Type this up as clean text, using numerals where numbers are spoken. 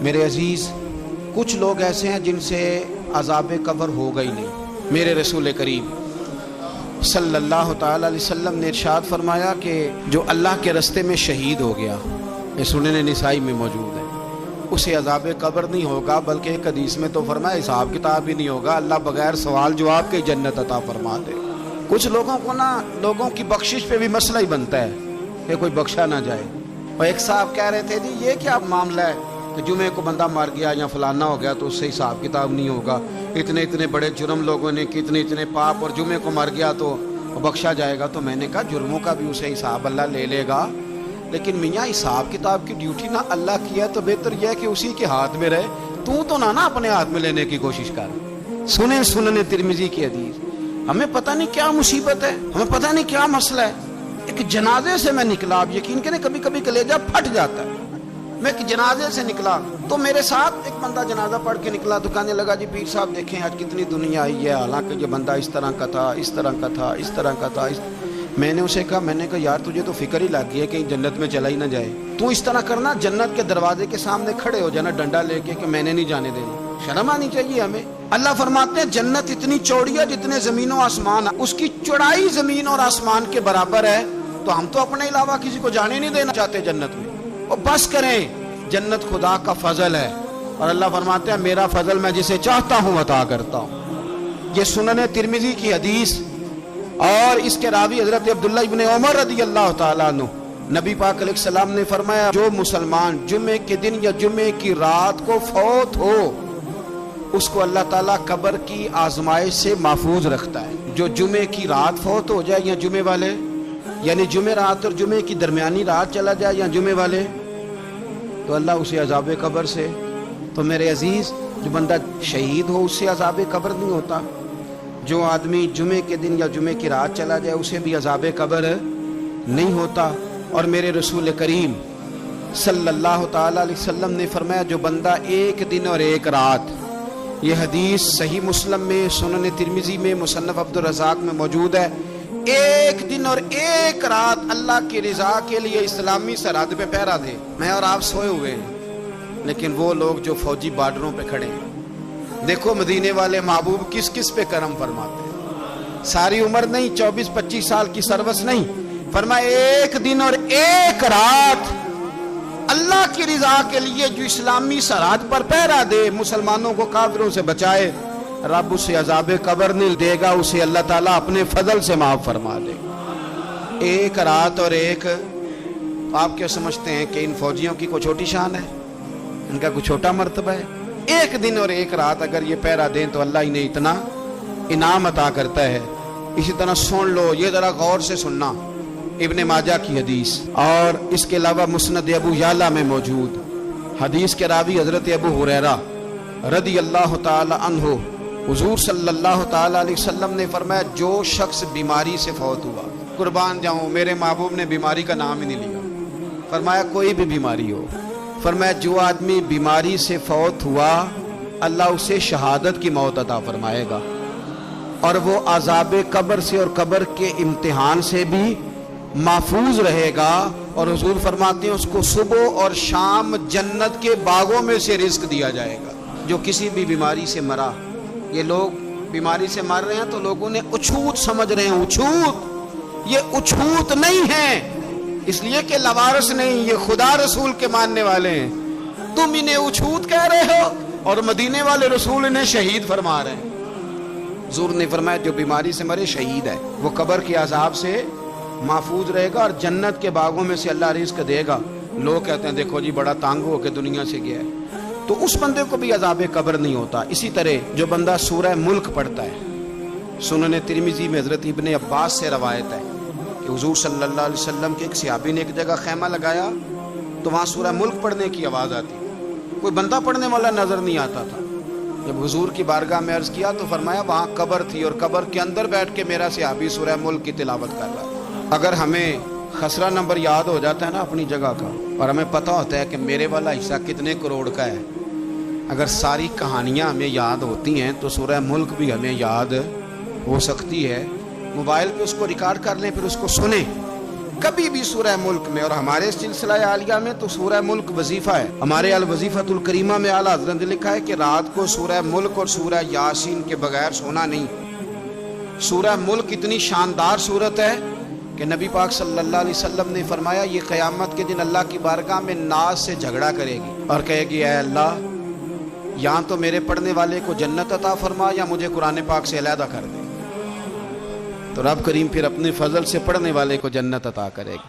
میرے عزیز، کچھ لوگ ایسے ہیں جن سے عذاب قبر ہوگا ہی نہیں۔ میرے رسول کریم صلی اللہ تعالی علیہ وسلم نے ارشاد فرمایا کہ جو اللہ کے رستے میں شہید ہو گیا، یہ سنن نسائی میں موجود ہے، اسے عذاب قبر نہیں ہوگا، بلکہ ایک حدیث میں تو فرمایا حساب کتاب بھی نہیں ہوگا، اللہ بغیر سوال جواب کے جنت عطا فرما دے۔ کچھ لوگوں کو لوگوں کی بخشش پہ بھی مسئلہ ہی بنتا ہے کہ کوئی بخشا نہ جائے۔ اور ایک صاحب کہہ رہے تھے جی یہ کیا معاملہ ہے کہ جمعے کو بندہ مر گیا یا فلانا ہو گیا تو اس سے حساب کتاب نہیں ہوگا، اتنے بڑے جرم لوگوں نے کی، اتنے پاپ، اور جمعے کو مر گیا تو بخشا جائے گا۔ تو میں نے کہا جرموں کا بھی اسے حساب اللہ لے لے گا، لیکن میاں حساب کتاب کی ڈیوٹی نہ اللہ کی ہے تو بہتر یہ ہے کہ اسی کے ہاتھ میں رہے، تو نہ اپنے ہاتھ میں لینے کی کوشش کر۔ سنن ترمذی کی حدیث۔ ہمیں پتہ نہیں کیا مصیبت ہے، ہمیں پتہ نہیں کیا مسئلہ ہے۔ ایک جنازے سے میں نکلا، آپ یقین کریں کبھی کبھی کلیجہ پھٹ جاتا ہے۔ میں ایک جنازے سے نکلا تو میرے ساتھ ایک بندہ جنازہ پڑھ کے نکلا تو کہنے لگا جی پیر صاحب دیکھیں آج کتنی دنیا آئی ہے، حالانکہ یہ بندہ اس طرح کا تھا، اس طرح کا تھا، اس طرح کا تھا۔ میں نے اسے کہا یار تجھے تو فکر ہی لگ گئی ہے کہیں جنت میں چلا ہی نہ جائے، تو اس طرح کرنا جنت کے دروازے کے سامنے کھڑے ہو جانا ڈنڈا لے کے کہ میں نے نہیں جانے دینا۔ شرم آنی چاہیے ہمیں۔ اللہ فرماتے ہیں جنت اتنی چوڑی ہے جتنے زمین و آسمان، اس کی چوڑائی زمین اور آسمان کے برابر ہے، تو ہم تو اپنے علاوہ کسی کو جانے نہیں دینا چاہتے جنت میں۔ اور بس کریں، جنت خدا کا فضل ہے، اور اللہ فرماتے ہیں میرا فضل میں جسے چاہتا ہوں عطا کرتا ہوں۔ یہ سنن ترمذی کی حدیث، اور اس کے راوی حضرت عبداللہ ابن عمر رضی اللہ تعالیٰ عنہ، نبی پاک علیہ السلام نے فرمایا جو مسلمان جمعے کے دن یا جمعے کی رات کو فوت ہو، اس کو اللہ تعالیٰ قبر کی آزمائش سے محفوظ رکھتا ہے۔ جو جمعے کی رات فوت ہو جائے یا جمعے والے، یعنی جمعے رات اور جمعے کی درمیانی رات چلا جائے یا جمعے والے، تو اللہ اسے عذاب قبر سے۔ تو میرے عزیز، جو بندہ شہید ہو اس سے عذاب قبر نہیں ہوتا، جو آدمی جمعے کے دن یا جمعے کی رات چلا جائے اسے بھی عذاب قبر نہیں ہوتا۔ اور میرے رسول کریم صلی اللہ تعالی علیہ وسلم نے فرمایا جو بندہ ایک دن اور ایک رات، یہ حدیث صحیح مسلم میں، سنن ترمذی میں، مصنف عبدالرزاق میں موجود ہے، ایک دن اور ایک رات اللہ کی رضا کے لیے اسلامی سرحد پہ پہرا دے۔ میں اور آپ سوئے ہوئے ہیں، لیکن وہ لوگ جو فوجی بارڈروں پہ کھڑے ہیں، دیکھو مدینے والے محبوب کس کس پہ کرم فرماتے ہیں۔ ساری عمر نہیں، 24-25 سال کی سروس نہیں، فرمایا ایک دن اور ایک رات اللہ کی رضا کے لیے جو اسلامی سرحد پر پہرا دے، مسلمانوں کو کافروں سے بچائے، رب اسے عذاب قبر نہیں دے گا، اسے اللہ تعالیٰ اپنے فضل سے معاف فرما دے گا۔ ایک رات اور ایک، آپ کیا سمجھتے ہیں کہ ان فوجیوں کی کوئی چھوٹی شان ہے، ان کا کوئی چھوٹا مرتبہ ہے؟ ایک دن اور ایک رات اگر یہ پہرا دیں تو اللہ انہیں اتنا انعام عطا کرتا ہے۔ اسی طرح سن لو، یہ ذرا غور سے سننا، ابن ماجہ کی حدیث، اور اس کے علاوہ مسند ابو یعلا میں موجود حدیث کے راوی حضرت ابو ہریرہ رضی اللہ تعالی عنہ، حضور صلی اللہ تعالی علیہ وسلم نے فرمایا جو شخص بیماری سے فوت ہوا، قربان جاؤں میرے محبوب نے بیماری کا نام ہی نہیں لیا، فرمایا کوئی بھی بیماری ہو، فرمایا جو آدمی بیماری سے فوت ہوا اللہ اسے شہادت کی موت عطا فرمائے گا، اور وہ عذاب قبر سے اور قبر کے امتحان سے بھی محفوظ رہے گا۔ اور حضور فرماتے ہیں اس کو صبح اور شام جنت کے باغوں میں سے رزق دیا جائے گا۔ جو کسی بھی بیماری سے مرا، یہ لوگ بیماری سے مر رہے ہیں تو لوگوں نے اچھوت سمجھ رہے ہیں، اچھوت، یہ اچھوت نہیں ہے، اس لیے کہ لوارث نہیں، یہ خدا رسول کے ماننے والے ہیں، تم انہیں اچھوت کہہ رہے ہو، اور مدینے والے رسول انہیں شہید فرما رہے ہیں۔ حضور نے فرمایا جو بیماری سے مرے شہید ہے، وہ قبر کے عذاب سے محفوظ رہے گا اور جنت کے باغوں میں سے اللہ رزق دے گا۔ لوگ کہتے ہیں دیکھو جی بڑا تانگ ہو کے دنیا سے گیا ہے، تو اس بندے کو بھی عذاب قبر نہیں ہوتا۔ اسی طرح جو بندہ سورہ ملک پڑھتا ہے، سنن ترمذی میں حضرت ابن عباس سے روایت ہے کہ حضور صلی اللہ علیہ وسلم کے ایک صحابی نے ایک جگہ خیمہ لگایا تو وہاں سورہ ملک پڑھنے کی آواز آتی، کوئی بندہ پڑھنے والا نظر نہیں آتا تھا۔ جب حضور کی بارگاہ میں عرض کیا تو فرمایا وہاں قبر تھی اور قبر کے اندر بیٹھ کے میرا صحابی سورہ ملک کی تلاوت کر رہا تھا۔ اگر ہمیں خسرہ نمبر یاد ہو جاتا ہے نا اپنی جگہ کا، اور ہمیں پتہ ہوتا ہے کہ میرے والا حصہ کتنے کروڑ کا ہے، اگر ساری کہانیاں ہمیں یاد ہوتی ہیں تو سورہ ملک بھی ہمیں یاد ہو سکتی ہے۔ موبائل پہ اس کو ریکارڈ کر لیں، پھر اس کو سنیں، کبھی بھی سورہ ملک میں، اور ہمارے سلسلہ عالیہ میں تو سورہ ملک وظیفہ ہے، ہمارے الوظیفۃ الکریمہ میں اعلیٰ حضرت نے لکھا ہے کہ رات کو سورہ ملک اور سورہ یاسین کے بغیر سونا نہیں۔ سورہ ملک اتنی شاندار صورت ہے کہ نبی پاک صلی اللہ علیہ وسلم نے فرمایا یہ قیامت کے دن اللہ کی بارگاہ میں ناز سے جھگڑا کرے گی اور کہے گی اے اللہ، یہاں تو میرے پڑھنے والے کو جنت عطا فرما یا مجھے قرآن پاک سے علیحدہ کر دے۔ تو رب کریم پھر اپنے فضل سے پڑھنے والے کو جنت عطا کرے گا۔